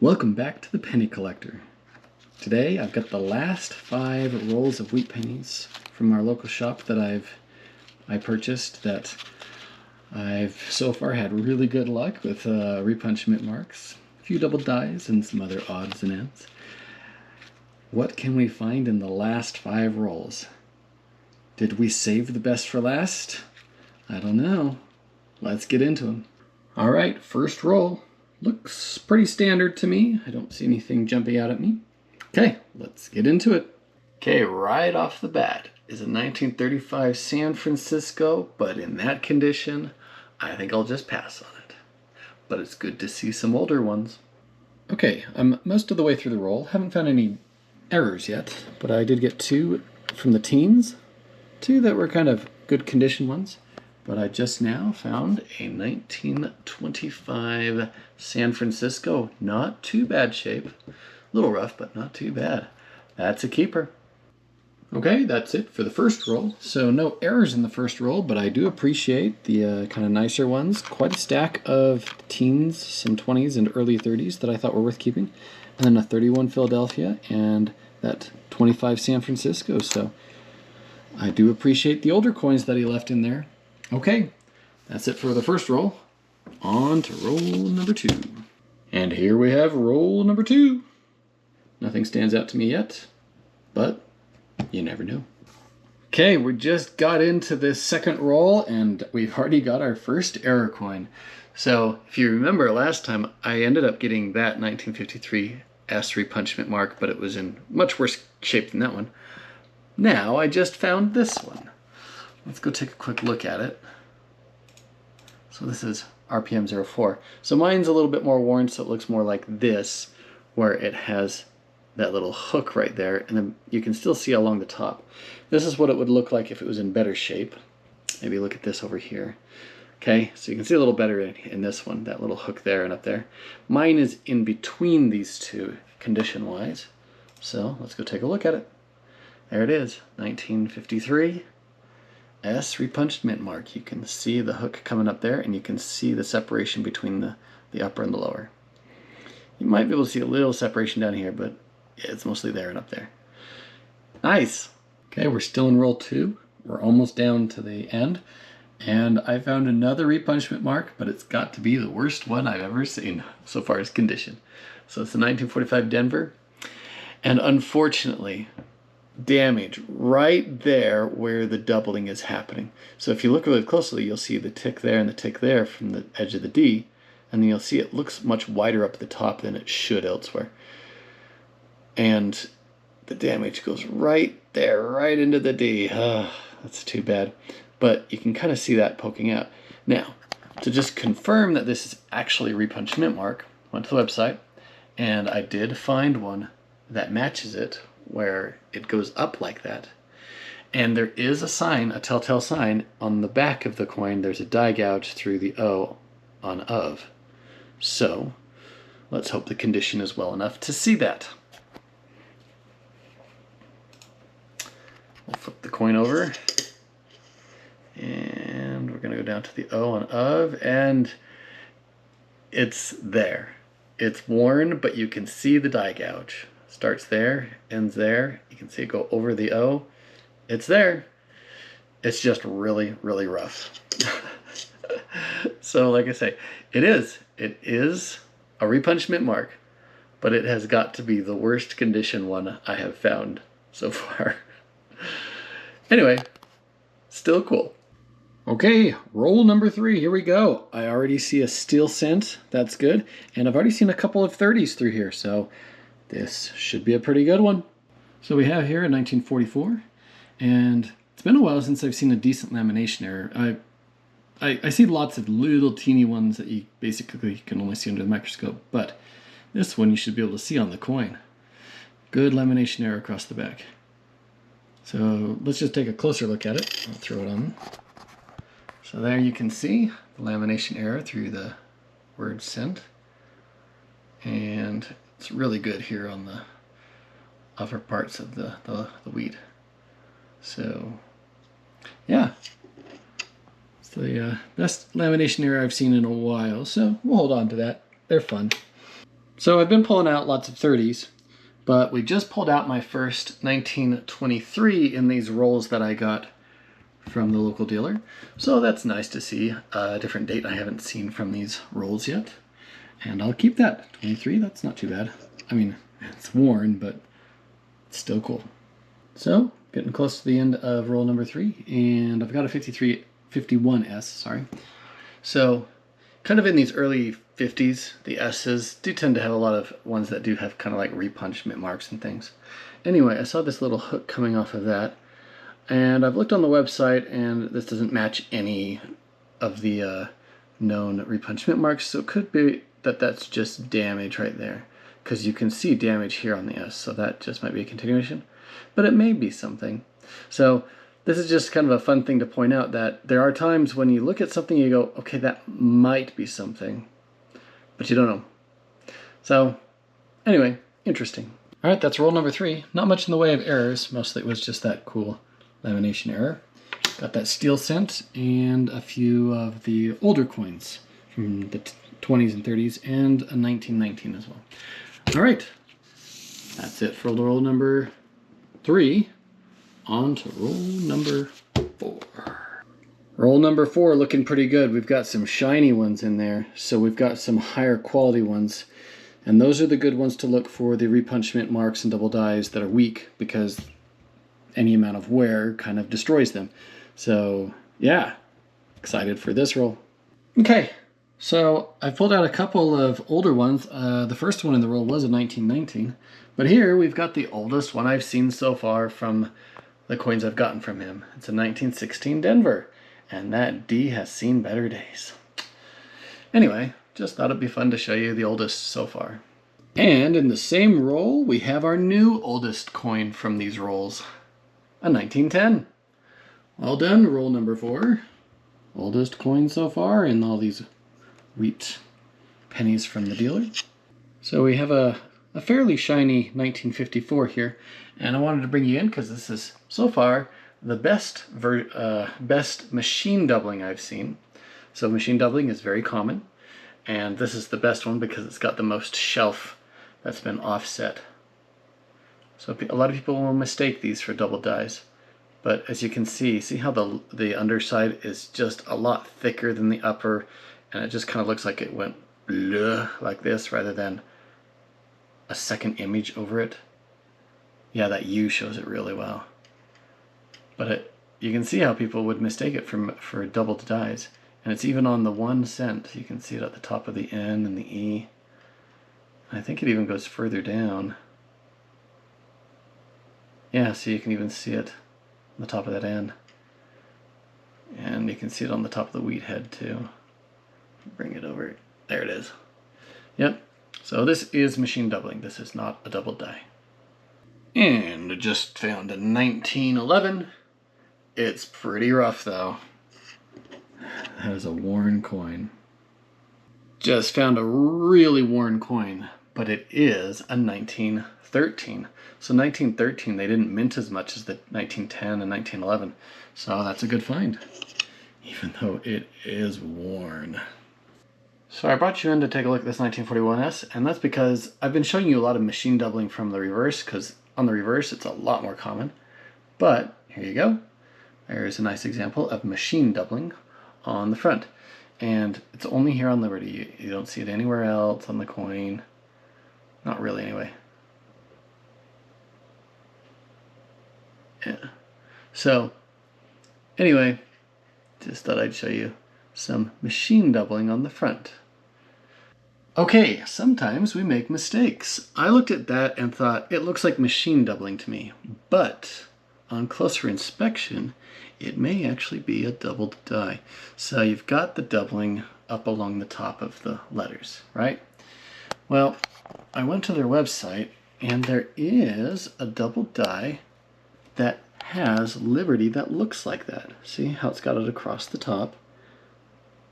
Welcome back to the Penny Collector. Today I've got the last 5 rolls of wheat pennies from our local shop that I purchased that I've so far had really good luck with repunch mint marks, a few double dies, and some other odds and ends. What can we find in the last 5 rolls? Did we save the best for last? I don't know. Let's get into them. Alright, first roll. Looks pretty standard to me. I don't see anything jumping out at me. Okay, let's get into it. Okay, right off the bat is a 1935 San Francisco, but in that condition, I think I'll just pass on it. But it's good to see some older ones. Okay, I'm most of the way through the roll. Haven't found any errors yet, but I did get 2 from the teens. 2 that were kind of good condition ones. But I just now found a 1925 San Francisco. Not too bad shape. A little rough, but not too bad. That's a keeper. Okay, that's it for the first roll. So no errors in the first roll, but I do appreciate the kind of nicer ones. Quite a stack of teens, some 20s and early 30s that I thought were worth keeping. And then a 31 Philadelphia and that 25 San Francisco. So I do appreciate the older coins that he left in there. Okay, that's it for the first roll. On to roll number 2. And here we have roll number 2. Nothing stands out to me yet, but you never know. Okay, we just got into this second roll and we've already got our first error coin. So if you remember last time, I ended up getting that 1953 S repunchment mark, but it was in much worse shape than that one. Now I just found this one. Let's go take a quick look at it. So this is RPM 04. So mine's a little bit more worn, so it looks more like this, where it has that little hook right there, and then you can still see along the top. This is what it would look like if it was in better shape. Maybe look at this over here. Okay, so you can see a little better in this one, that little hook there and up there. Mine is in between these two, condition-wise. So let's go take a look at it. There it is, 1953. S repunched mint mark. You can see the hook coming up there, and you can see the separation between the upper and the lower. You might be able to see a little separation down here, but it's mostly there and up there. Nice! Okay, we're still in roll 2. We're almost down to the end, and I found another repunchment mark, but it's got to be the worst one I've ever seen so far as condition. So it's the 1945 Denver, and unfortunately, damage right there where the doubling is happening. So if you look really closely, you'll see the tick there and the tick there from the edge of the D, and then you'll see it looks much wider up at the top than it should elsewhere. And the damage goes right there, right into the D. That's too bad. But you can kind of see that poking out. Now, to just confirm that this is actually a repunch mint mark, went to the website, and I did find one that matches it, where it goes up like that. And there is a sign, a telltale sign, on the back of the coin. There's a die gouge through the O on of. So, let's hope the condition is well enough to see that. We'll flip the coin over. And we're going to go down to the O on of, and it's there. It's worn, but you can see the die gouge. Starts there, ends there. You can see it go over the O. It's there. It's just really, really rough. So like I say, it is a repunch mint mark, but it has got to be the worst condition one I have found so far. Anyway, still cool. Okay, roll number 3, here we go. I already see a steel cent, that's good. And I've already seen a couple of 30s through here, so this should be a pretty good one. So we have here a 1944, and it's been a while since I've seen a decent lamination error. I see lots of little teeny ones that you basically can only see under the microscope, but this one you should be able to see on the coin. Good lamination error across the back. So let's just take a closer look at it. I'll throw it on. So there you can see the lamination error through the word cent. And it's really good here on the upper parts of the wheat. So, yeah. It's the best lamination error I've seen in a while, so we'll hold on to that. They're fun. So I've been pulling out lots of 30s, but we just pulled out my first 1923 in these rolls that I got from the local dealer. So that's nice to see a different date I haven't seen from these rolls yet. And I'll keep that. 23, that's not too bad. I mean, it's worn, but it's still cool. So, getting close to the end of roll number 3, and I've got a 51S, sorry. So, kind of in these early 50s, the S's do tend to have a lot of ones that do have kind of like repunchment marks and things. Anyway, I saw this little hook coming off of that, and I've looked on the website, and this doesn't match any of the known repunchment marks, so it could be that that's just damage right there, because you can see damage here on the S, so that just might be a continuation, but it may be something. So this is just kind of a fun thing to point out, that there are times when you look at something you go, okay, that might be something, but you don't know. So anyway, interesting. All right, that's roll number 3. Not much in the way of errors, mostly it was just that cool lamination error. Got that steel cent and a few of the older coins from the 20s and 30s and a 1919 as well. All right, that's it for roll number 3. On to roll number 4. Roll number 4 looking pretty good. We've got some shiny ones in there, so we've got some higher quality ones, and those are the good ones to look for, the repunchment marks and double dies that are weak, because any amount of wear kind of destroys them. So yeah, excited for this roll. Okay, so I pulled out a couple of older ones. The first one in the roll was a 1919, but here we've got the oldest one I've seen so far from the coins I've gotten from him. It's a 1916 Denver, and that D has seen better days. Anyway, just thought it'd be fun to show you the oldest so far. And in the same roll, we have our new oldest coin from these rolls, a 1910. Well done, roll number 4. Oldest coin so far in all these wheat pennies from the dealer. So we have a fairly shiny 1954 here, and I wanted to bring you in because this is so far the best machine doubling I've seen. So machine doubling is very common, and this is the best one because it's got the most shelf that's been offset. So a lot of people will mistake these for double dies. But as you can see how the underside is just a lot thicker than the upper, and it just kind of looks like it went bleh, like this, rather than a second image over it. Yeah, that U shows it really well. But you can see how people would mistake it for double dies. And it's even on the 1 cent. You can see it at the top of the N and the E. I think it even goes further down. Yeah, so you can even see it on the top of that N. And you can see it on the top of the wheat head too. Bring it over. There it is. Yep. So this is machine doubling. This is not a double die. And I just found a 1911. It's pretty rough though. That is a worn coin. Just found a really worn coin, but it is a 1913. So 1913, they didn't mint as much as the 1910 and 1911. So that's a good find, even though it is worn. So I brought you in to take a look at this 1941S, and that's because I've been showing you a lot of machine doubling from the reverse, because on the reverse it's a lot more common. But here you go. There's a nice example of machine doubling on the front. And it's only here on Liberty. You don't see it anywhere else on the coin. Not really anyway. Yeah. So anyway, just thought I'd show you some machine doubling on the front. Okay, sometimes we make mistakes. I looked at that and thought it looks like machine doubling to me, but on closer inspection, it may actually be a doubled die. So you've got the doubling up along the top of the letters, right? Well, I went to their website and there is a double die that has Liberty that looks like that. See how it's got it across the top?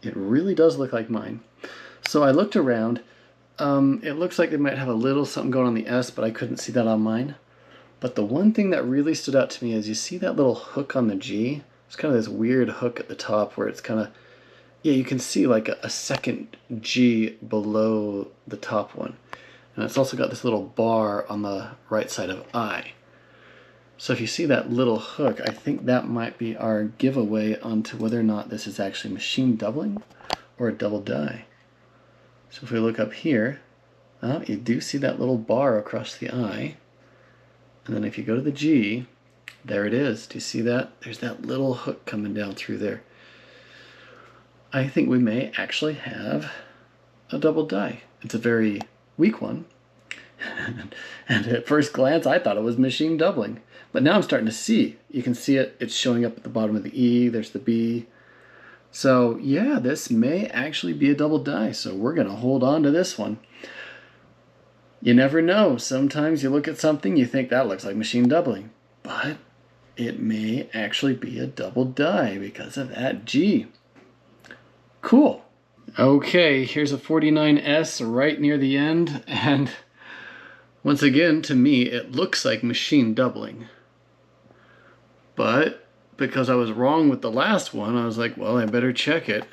It really does look like mine. So I looked around. It looks like they might have a little something going on the S, but I couldn't see that on mine. But the one thing that really stood out to me is you see that little hook on the G? It's kind of this weird hook at the top where it's kind of, yeah, you can see like a second G below the top one. And it's also got this little bar on the right side of I. So if you see that little hook, I think that might be our giveaway onto whether or not this is actually machine doubling or a double die. So if we look up here, you do see that little bar across the I. And then if you go to the G, there it is. Do you see that? There's that little hook coming down through there. I think we may actually have a double die. It's a very weak one. And at first glance, I thought it was machine doubling. But now I'm starting to see. You can see it. It's showing up at the bottom of the E. There's the B. So yeah, this may actually be a double die. So we're going to hold on to this one. You never know. Sometimes you look at something, you think that looks like machine doubling. But it may actually be a double die because of that G. Cool. Okay, here's a 49S right near the end, and once again, to me, it looks like machine doubling. But because I was wrong with the last one, I was like, well, I better check it.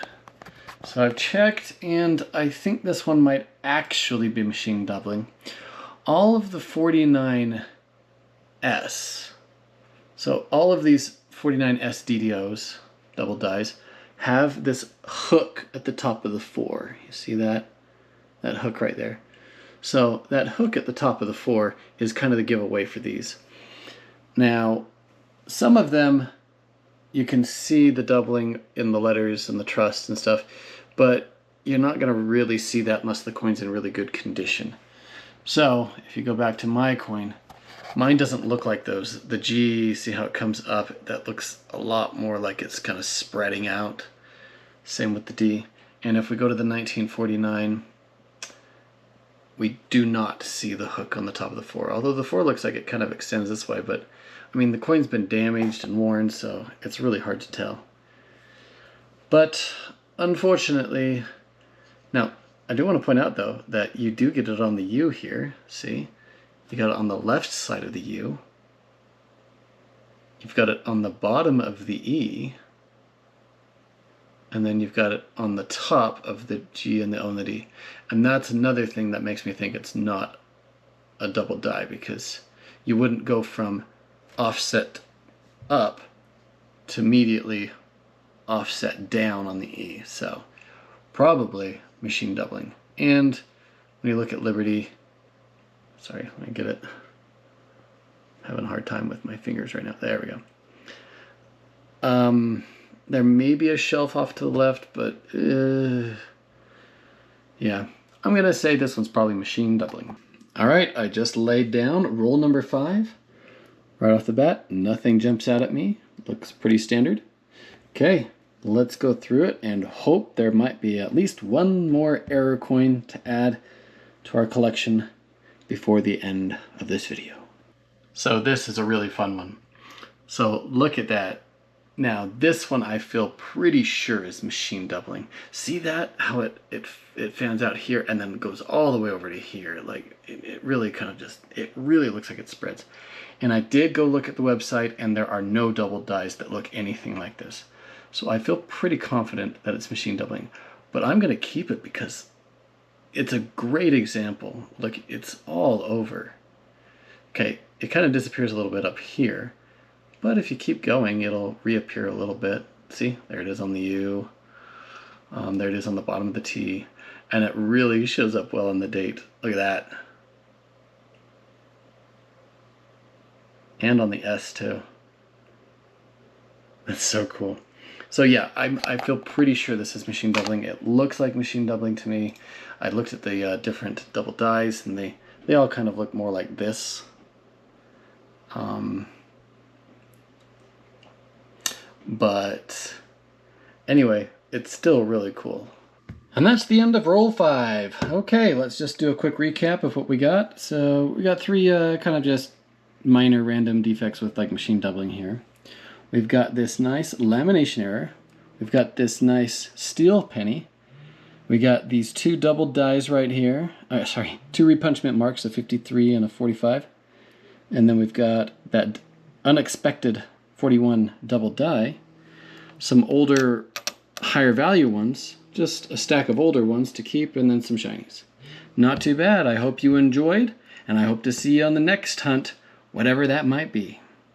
So I've checked, and I think this one might actually be machine doubling. All of the 49S, so all of these 49S DDOs, double dies, have this hook at the top of the 4. You see that? That hook right there. So that hook at the top of the 4 is kind of the giveaway for these. Now, some of them, you can see the doubling in the letters and the trust and stuff, but you're not going to really see that unless the coin's in really good condition. So if you go back to my coin, mine doesn't look like those. The G, see how it comes up? That looks a lot more like it's kind of spreading out. Same with the D. And if we go to the 1949, we do not see the hook on the top of the 4. Although the 4 looks like it kind of extends this way, but I mean the coin's been damaged and worn, so it's really hard to tell. But unfortunately, now I do want to point out though that you do get it on the U here. See? You got it on the left side of the U. You've got it on the bottom of the E. And then you've got it on the top of the G and the O and the D. And that's another thing that makes me think it's not a double die, because you wouldn't go from offset up to immediately offset down on the E. So probably machine doubling. And when you look at Liberty, sorry, let me get it. I'm having a hard time with my fingers right now. There we go. There may be a shelf off to the left, but yeah, I'm going to say this one's probably machine doubling. All right, I just laid down roll number 5. Right off the bat, nothing jumps out at me. Looks pretty standard. Okay, let's go through it and hope there might be at least one more error coin to add to our collection before the end of this video. So this is a really fun one. So look at that. Now this one I feel pretty sure is machine doubling. See that? How it fans out here and then goes all the way over to here. Like it really kind of just, it really looks like it spreads. And I did go look at the website and there are no double dies that look anything like this. So I feel pretty confident that it's machine doubling. But I'm going to keep it because it's a great example. Look, it's all over. Okay, it kind of disappears a little bit up here. But if you keep going, it'll reappear a little bit. See, there it is on the U. There it is on the bottom of the T. And it really shows up well on the date. Look at that. And on the S too. That's so cool. So yeah, I feel pretty sure this is machine doubling. It looks like machine doubling to me. I looked at the different double dies, and they all kind of look more like this. But anyway, it's still really cool. And that's the end of roll 5. Okay, let's just do a quick recap of what we got. So we got 3 kind of just minor random defects with like machine doubling here. We've got this nice lamination error. We've got this nice steel penny. We got these 2 double dies right here. 2 repunchment marks, a 53 and a 45. And then we've got that unexpected 41 double die. Some older, higher value ones. Just a stack of older ones to keep, and then some shinies. Not too bad. I hope you enjoyed, and I hope to see you on the next hunt, whatever that might be.